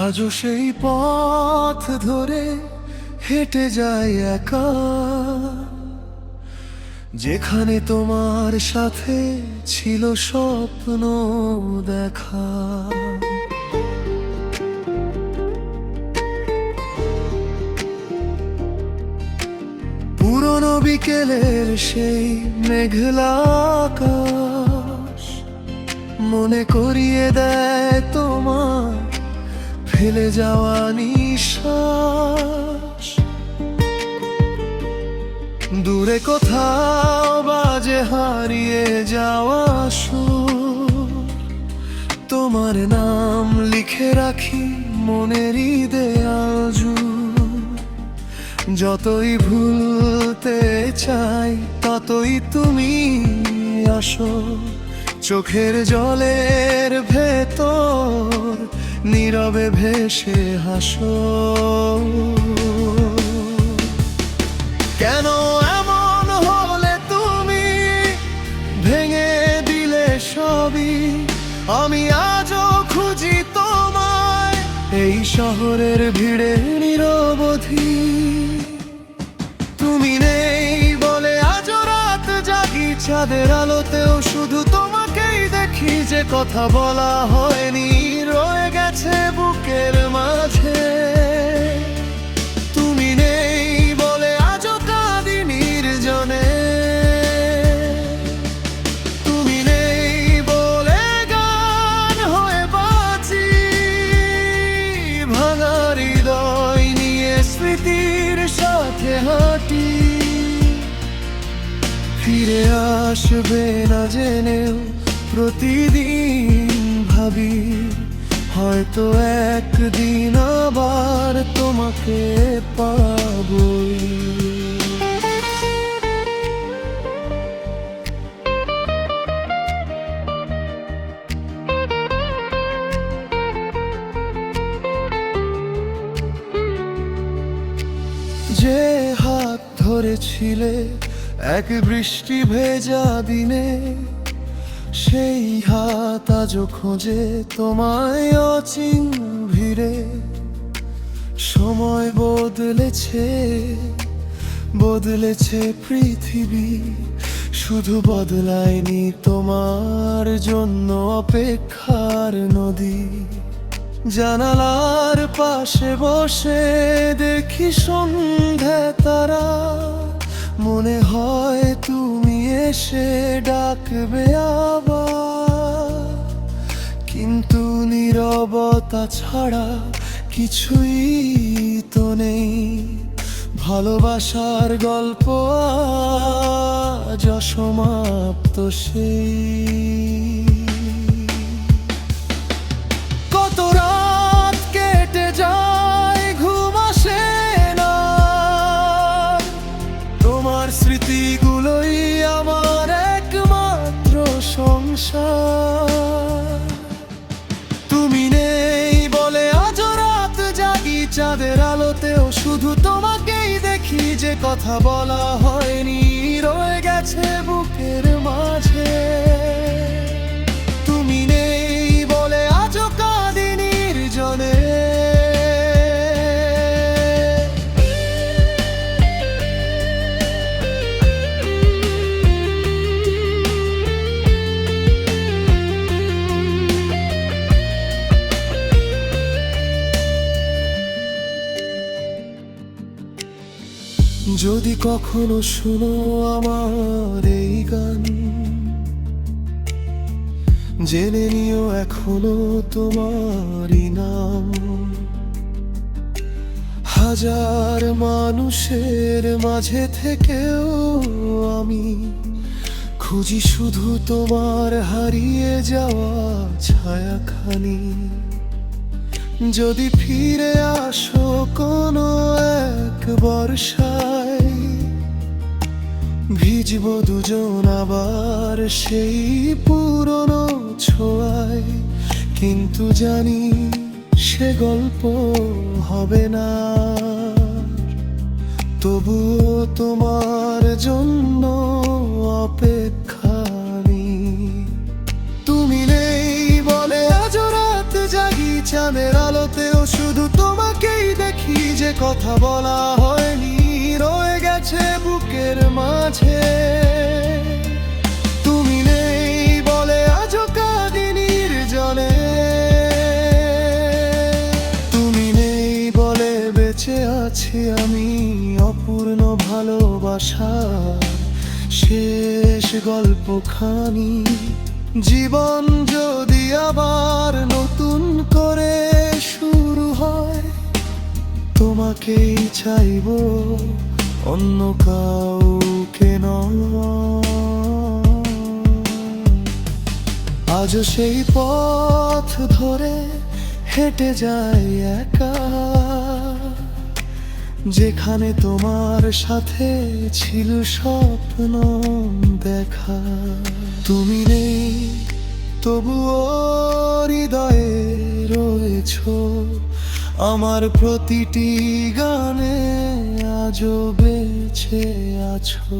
আজও সেই পথ ধরে হেঁটে যায় একা, যেখানে তোমার সাথে ছিল স্বপ্ন দেখা। পুরনো বিকেলের সেই মেঘলা আকাশ মনে করিয়ে দেয় তোমার ফেলে যাওয়া নিঃশ্বাস। দূরে কোথাও বাজে হারিয়ে যাওয়া সুর, তোমার নাম লিখে রাখি মনেরই দেয়াল জুড়ে। যতই ভুলতে চাই ততই তুমি আসো, চোখের জলের ভেতর নীরবে ভেসে হাসো। কেন এমন হলে তুমি, ভেঙে দিলে সবই? আমি আজও খুঁজি তোমায় এই শহরের ভিড়ে নিরবধি। তুমি নেই বলে আজও রাত জাগি, চাঁদের আলোতেও শুধু তোমাকেই দেখি। যে কথা বলা হয়নি রয়ে গেছে বুকের মাঝে। তুমি নেই বলে আজও কাঁদি নির্জনে। তুমি নেই বলে গান হয়ে বাঁচি, ভাঙা হৃদয় নিয়ে স্মৃতির সাথে হাঁটি। ফিরে আসবে না জেনেও প্রতিদিন ভাবি, হয়তো একদিন আবার তোমাকে পাবই। যে হাত ধরেছিলে এক বৃষ্টি ভেজা দিনে, সেই হাত আজও খোঁজে তোমায় অচিন ভিড়ে। সময় বদলেছে, বদলেছে পৃথিবী, শুধু বদলায়নি তোমার জন্য অপেক্ষার নদী। জানালার পাশে বসে দেখি সন্ধ্যা তারা, মনে হয় তুমি এসে ডাকবে আবার। কিন্তু নীরবতা ছাড়া কিছুই তো নেই, ভালোবাসার গল্প আজ অসমাপ্ত সেই। কত রাত কেটে যায় ঘুম আসে না, তোমার স্মৃতিগুলোই আমার একমাত্র সংসার। তুমি নেই বলে আজও রাত জাগি, চাঁদের আলোতেও শুধু তোমাকেই দেখি। যে কথা বলা হয়নি রয়ে গেছে বুকের মাঝে। তুমি নেই বলে আজও কাঁদি নির্জনে। যদি কখনো শুনো আমার এই গান, জেনে নিও এখনো তোমারই নাম। হাজার মানুষের মাঝে থেকেও আমি খুঁজি শুধু তোমার হারিয়ে যাওয়া ছায়াখানি। যদি ফিরে আসো কোনো এক বর্ষায়, ভিজব দুজন আবার সেই পুরনো ছোঁয়ায়। কিন্তু জানি সে গল্প হবে না, তবুও তোমার জন্য অপেক্ষা নেই। তুমি নেই বলে আজ রাত জাগি, চাঁদের আলোতেও যে কথা বলা হয়নি রয়ে গেছে বুকের মাঝে। তুমি নেই বলে আজও কাঁদি নির্জনে, তুমি নেই বলে বেঁচে আছি আমি অপূর্ণ ভালোবাসার শেষ গল্পখানি। জীবন যদি আবার নতুন করে শুরু হয়, তোমাকেই চাইবো অন্য কাউকে নয়। আজও সেই পথ ধরে হেঁটে যাই একা, যেখানে তোমার সাথে ছিল স্বপ্ন দেখা। তুমি নেই তবুও হৃদয়ে রয়েছো, আমার প্রতিটি গানে আজও বেঁচে আছো।